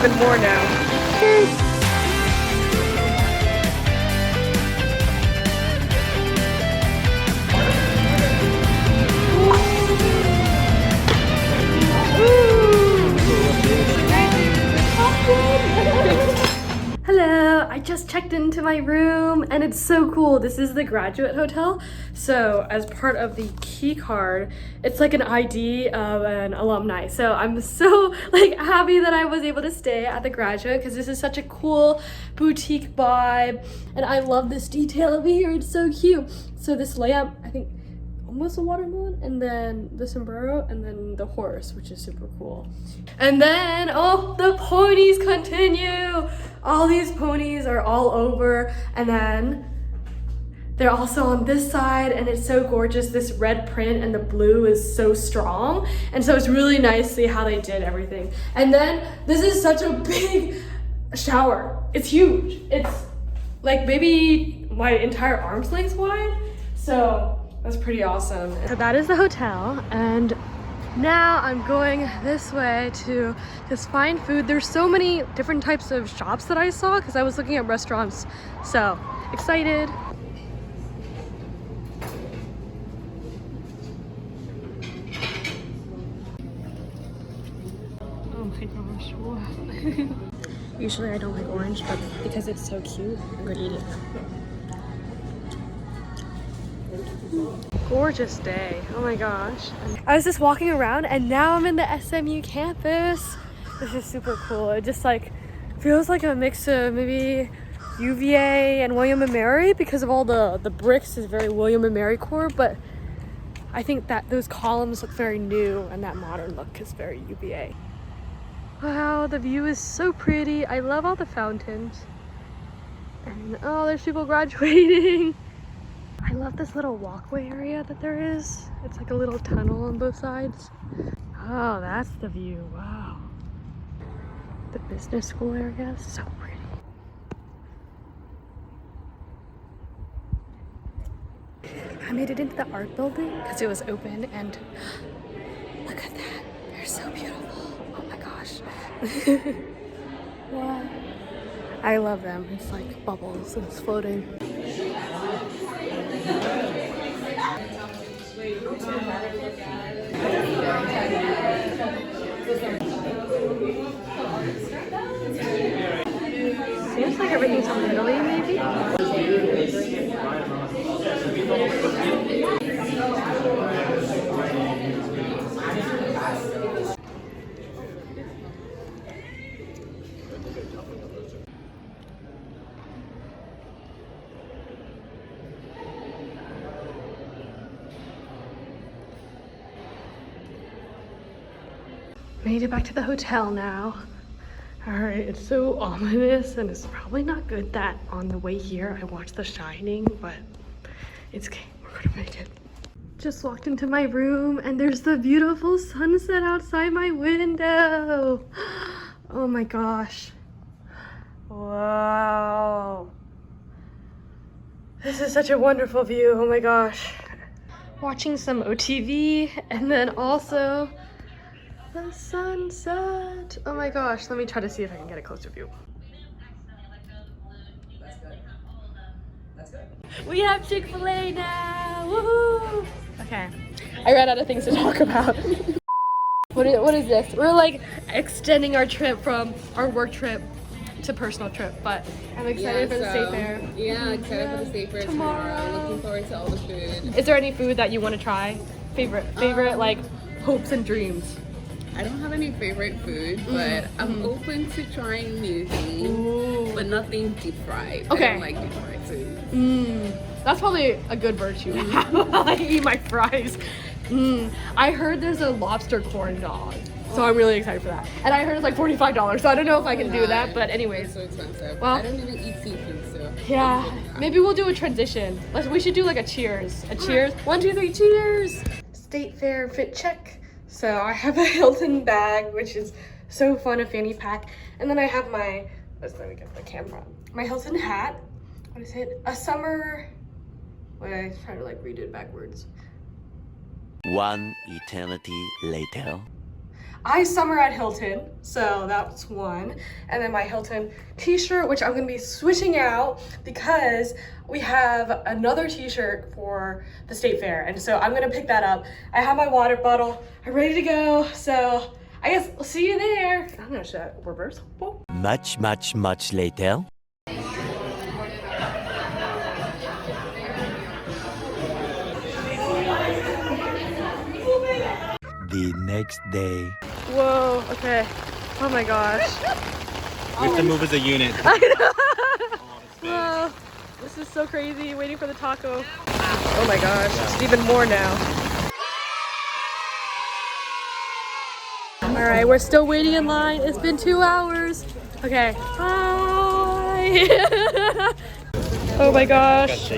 even more now. Cheers! Hello, I just checked into my room and it's so cool. This is the graduate hotel. So as part of the key card, it's like an ID of an alumni. So I'm so like happy that I was able to stay at the graduate because this is such a cool boutique vibe. And I love this detail over here. It's so cute. So this lamp, I think almost a watermelon, and then the sombrero, and then the horse, which is super cool. And then, oh, the ponies continue. All these ponies are all over, and then they're also on this side, and it's so gorgeous. This red print and the blue is so strong, and so it's really nice to see how they did everything. And then this is such a big shower. It's huge. It's like maybe my entire arm's length wide, so that's pretty awesome. So that is the hotel, and now I'm going this way to just find food. There's so many different types of shops that I saw because I was looking at restaurants. So excited. Oh my gosh, wow. Usually I don't like orange, but because it's so cute, I'm gonna eat it. Gorgeous day. Oh my gosh. I was just walking around and now I'm in the SMU campus. This is super cool. It just like feels like a mix of maybe UVA and William & Mary because of all the bricks is very William & Mary core, but I think that those columns look very new and that modern look is very UVA. Wow, the view is so pretty. I love all the fountains. And oh, there's people graduating. I love this little walkway area that there is. It's like a little tunnel on both sides. Oh, that's the view. Wow. The business school area is so pretty. I made it into the art building because it was open, and look at that. They're so beautiful. Oh my gosh. Wow. I love them. It's like bubbles and it's floating. Seems like everything's from Italy, maybe? Made it back to the hotel now. All right, it's so ominous and it's probably not good that on the way here I watched The Shining, but it's okay, we're gonna make it. Just walked into my room and there's the beautiful sunset outside my window. Oh my gosh. Wow. This is such a wonderful view, oh my gosh. Watching some OTV and then also the sunset. Oh my gosh, let me try to see if I can get a closer view. That's good. We have Chick-fil-A now, woohoo! Okay, I ran out of things to talk about. What is this? We're like extending our trip from our work trip to personal trip, but I'm excited for the state fair. Yeah, excited for the state fair tomorrow. Looking forward to all the food. Is there any food that you want to try? Favorite like hopes and dreams? I don't have any favorite food, but I'm open to trying new things, but nothing deep fried. Okay. I don't like deep fried food. That's probably a good virtue to have. I eat my fries. I heard there's a lobster corn dog, so I'm really excited for that. And I heard it's like $45, so I don't know if I can do that, but anyways. It's so expensive. Well, I don't even eat seafood, so. Yeah, maybe we'll do a transition. We should do like a cheers. A cheers. 1, 2, 3, cheers! State fair fit check. So I have a Hilton bag, which is so fun, a fanny pack. And then I have my, let me get the camera. My Hilton hat. What is it? A summer, wait, I try to like read it backwards. One eternity later. I summer at Hilton, so that's one. And then my Hilton t-shirt, which I'm gonna be switching out because we have another t-shirt for the state fair. And so I'm gonna pick that up. I have my water bottle, I'm ready to go. So I guess I'll see you there. I'm gonna show that reverse. Much later. The next day. Whoa, okay. Oh my gosh. We have to move as a unit. I know. Whoa, this is so crazy, waiting for the taco. Oh my gosh, it's even more now. All right, we're still waiting in line. It's been 2 hours. Okay, hi. Oh my gosh.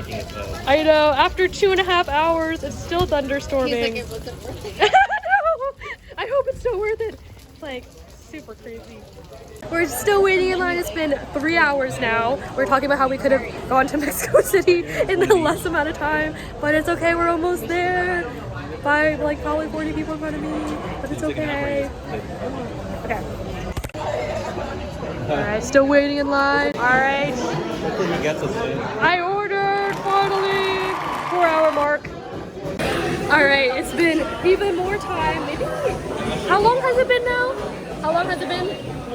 I know, after 2.5 hours, it's still thunderstorming. He's like, it wasn't worth it. I hope it's still worth it. It's like super crazy. We're still waiting in line. It's been 3 hours now. We're talking about how we could have gone to Mexico City in the less amount of time, but it's okay. We're almost there. By like probably 40 people in front of me, but it's okay. Okay. All right, still waiting in line. All right. Hopefully we get this in. I ordered finally. 4-hour mark. All right, it's been even more time. Maybe, how long has it been now? How long has it been?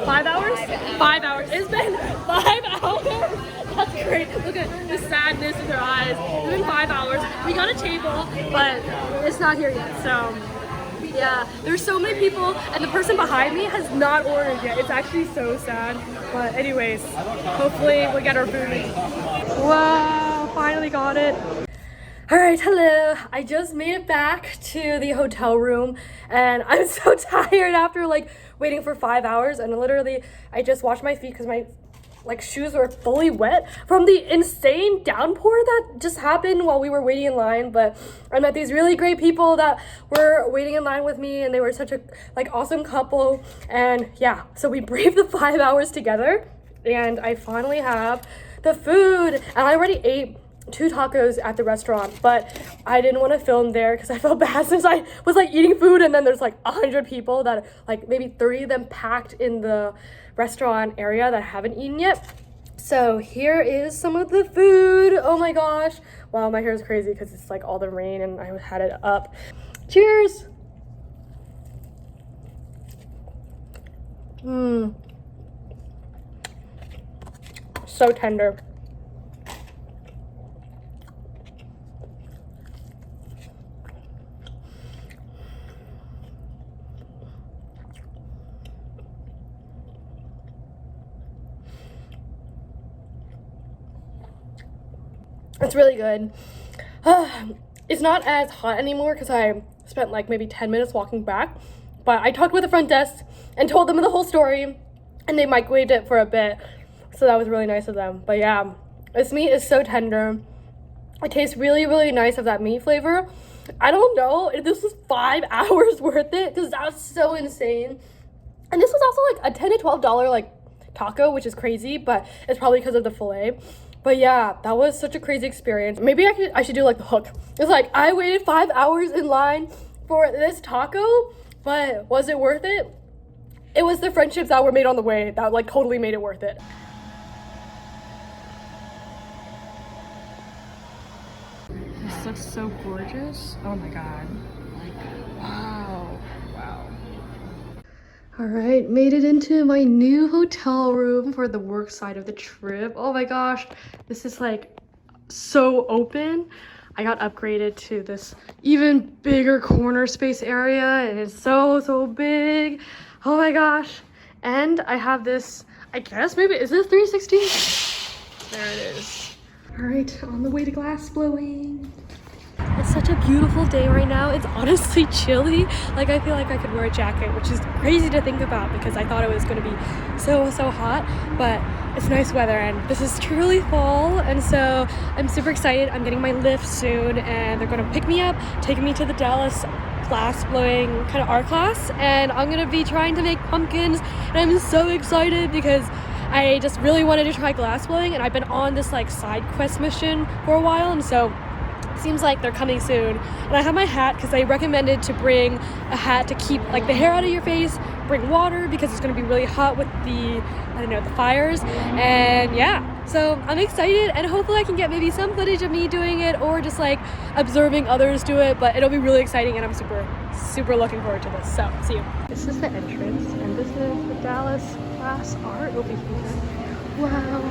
5 hours? 5 hours. It's been 5 hours. That's great. Look at the sadness in their eyes. It's been 5 hours. We got a table, but it's not here yet. So yeah, there's so many people, and the person behind me has not ordered yet. It's actually so sad. But anyways, hopefully we'll get our food. Wow, finally got it. All right, hello. I just made it back to the hotel room, and I'm so tired after like waiting for 5 hours, and literally I just washed my feet because my shoes were fully wet from the insane downpour that just happened while we were waiting in line. But I met these really great people that were waiting in line with me, and they were such a awesome couple. And yeah, so we braved the 5 hours together, and I finally have the food. And I already ate 2 tacos at the restaurant, but I didn't want to film there because I felt bad since I was eating food, and then there's 100 people that maybe 30 of them packed in the restaurant area that haven't eaten yet. So here is some of the food. Oh my gosh. Wow, my hair is crazy because it's all the rain and I had it up. Cheers. So tender. It's really good. It's not as hot anymore because I spent maybe 10 minutes walking back, but I talked with the front desk and told them the whole story, and they microwaved it for a bit, so that was really nice of them. But yeah, this meat is so tender. It tastes really, really nice of that meat flavor. I don't know if this was 5 hours worth it because that was so insane. And this was also a $10 to $12 taco, which is crazy, but it's probably because of the filet. But yeah, that was such a crazy experience. Maybe I should do the hook. It's I waited 5 hours in line for this taco, but was it worth it? It was the friendships that were made on the way that totally made it worth it. This looks so gorgeous. Oh my god. Wow. Wow. All right, made it into my new hotel room for the work side of the trip. Oh my gosh, this is so open. I got upgraded to this even bigger corner space area, and it's so big. Oh my gosh. And I have this, I guess maybe, is this 360? There it is. All right, on the way to glass blowing. It's such a beautiful day right now. It's honestly chilly. I feel I could wear a jacket, which is crazy to think about because I thought it was going to be so hot, but it's nice weather, and this is truly fall, and so I'm super excited. I'm getting my lift soon, and they're going to pick me up, take me to the Dallas glass blowing kind of art class, and I'm going to be trying to make pumpkins, and I'm so excited because I just really wanted to try glass blowing, and I've been on this side quest mission for a while, and so seems like they're coming soon. And I have my hat because they recommended to bring a hat to keep like the hair out of your face, bring water because it's going to be really hot with the, I don't know, the fires. And yeah, so I'm excited and hopefully I can get maybe some footage of me doing it or just like observing others do it, but it'll be really exciting and I'm super looking forward to this. So see you. This is the entrance and this is the Dallas glass art over here. Wow.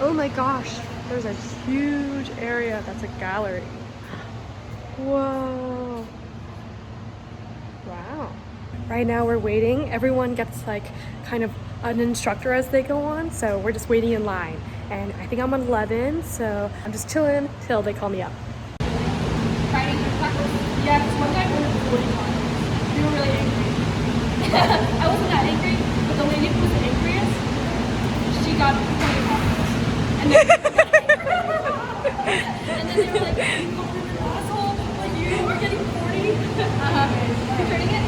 Oh my gosh, there's a huge area that's a gallery. Whoa. Wow. Right now we're waiting. Everyone gets like kind of an instructor as they go on, so we're just waiting in line. And I think I'm on 11, so I'm just chilling till they call me up. Fighting for tacos? Yeah, because one guy ordered 40 tacos. We were really angry. I wasn't that angry, but the lady who was the angriest, she got 40 tacos. And then, and then they were like, you compliment asshole, like you were getting 40. Returning it?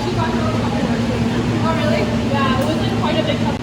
She got her own couple more too. Oh really? Yeah, it was like quite a big couple.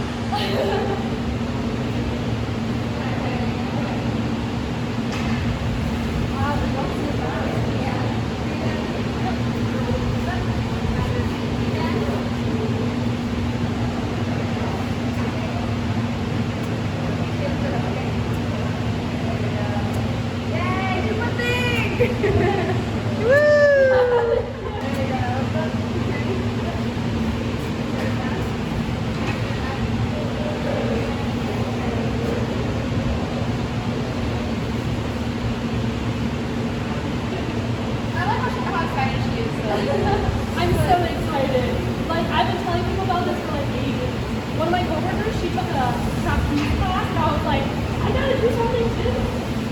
I'm so excited. Like, I've been telling people about this for like ages. One of my coworkers, she took a trapeze class, and I was like, I gotta do something too.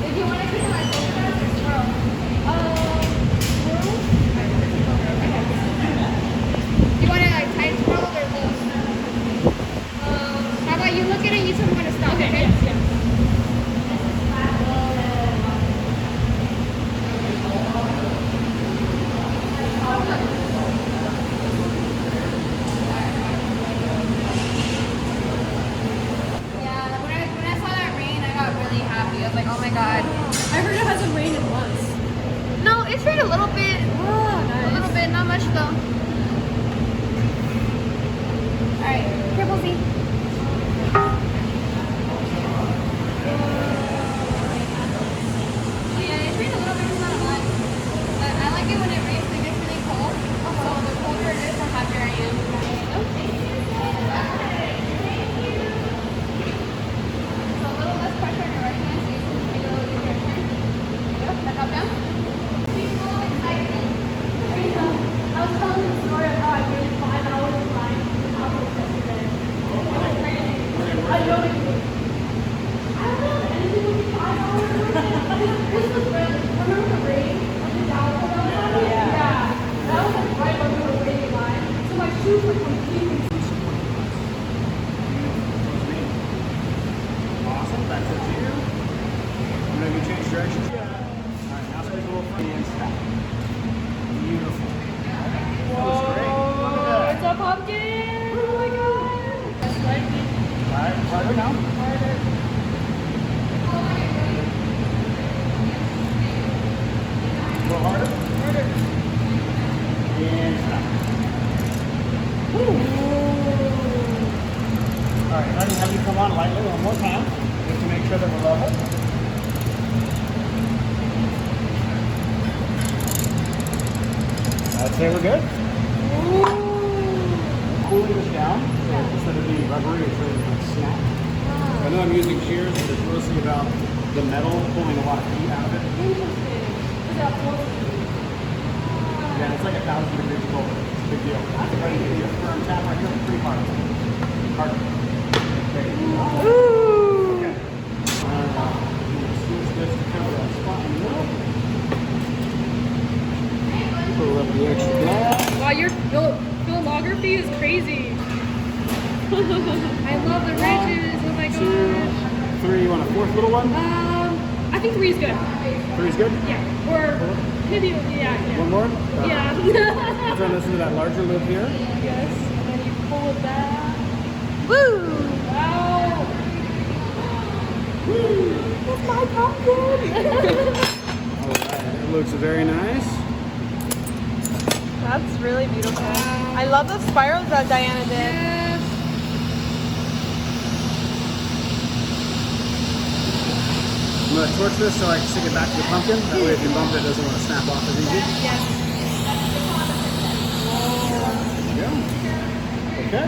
If you want to keep my photograph or swirl? Swirl? You want to like tight swirl or loose? How about you look at it and you tell me when to stop, okay? Yes, yes. Yeah, when I saw that rain, I got really happy. I was like, oh my god. I heard it hasn't rained in months. No, it's rained a little bit. Oh, nice. A little bit, not much though. Alright, Triple Z. Yeah, it's rained a little bit, it's not much. But I like it when it rains, it gets really cold. So the colder it is, the happier I am. Okay. So a little less pressure on your right hand, so you can make it a little easier to turn. Yep, back up down. People excited. I was telling the story of how I waited 5 hours in line for tacos yesterday. It was crazy. I know it. I don't know, anything would be 5 hours. This was when, remember the rain? Like the Dallas hotel? Yeah. That was like right when we were waiting in line. So my shoes were completely Awesome. That's it to you. I'm going to change directions. All right, now take a little front and stop. Beautiful. That was great. Look at that. It's a pumpkin! Oh my god! All right, harder now. Harder. A little harder. Harder. And stop. All right, let me have you come on lightly one more time, just to make sure that we're level. I'd say we're good. Cooling this down, so instead of being rubbery, it's really like snap. I know I'm using shears, but it's mostly about the metal pulling a lot of heat out of it. Yeah, it's like 1,000 degrees cold. It's a big deal. That's ready to give you a firm tap right here. Pretty hard. Harder. Okay. Okay. Squeeze this to cover that spot in the middle. with little one? I think 3 is good. 3 is good? Yeah. Or maybe, yeah. One more? Yeah. Turn this into that larger lid here. Yes. And then you pull it back. Woo! Wow! Woo! That's my pumpkin! Alright, it looks very nice. That's really beautiful. I love the spirals that Diana did. I'm going to torch this so I can stick it back to the pumpkin. That way if you bump it, it doesn't want to snap off as easy. Yes. There you go. Okay.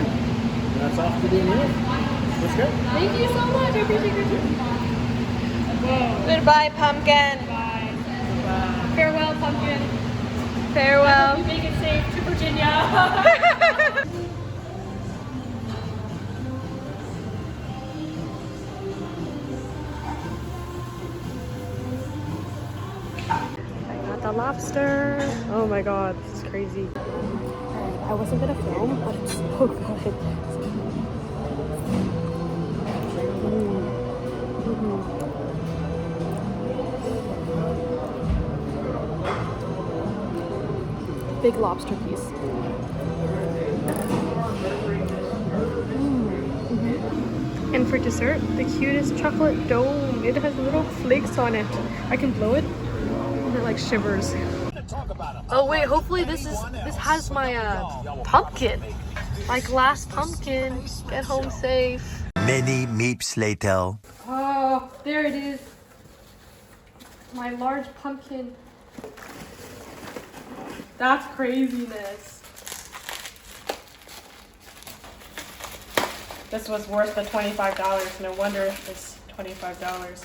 That's off to the new. Let's go. Thank you so much. I appreciate your time. Whoa. Goodbye, pumpkin. Bye. Farewell, pumpkin. Farewell. You make it safe to Virginia. I got the lobster. Oh my god, this is crazy. I wasn't gonna film, but it's so good. Big lobster piece. And for dessert, the cutest chocolate dome. It has little flakes on it. I can blow it, and it like shivers. Oh wait, hopefully this has my pumpkin. My glass pumpkin. Get home safe. Many meeps later. Oh, there it is. My large pumpkin. That's craziness. This was worth the $25. No wonder it's $25.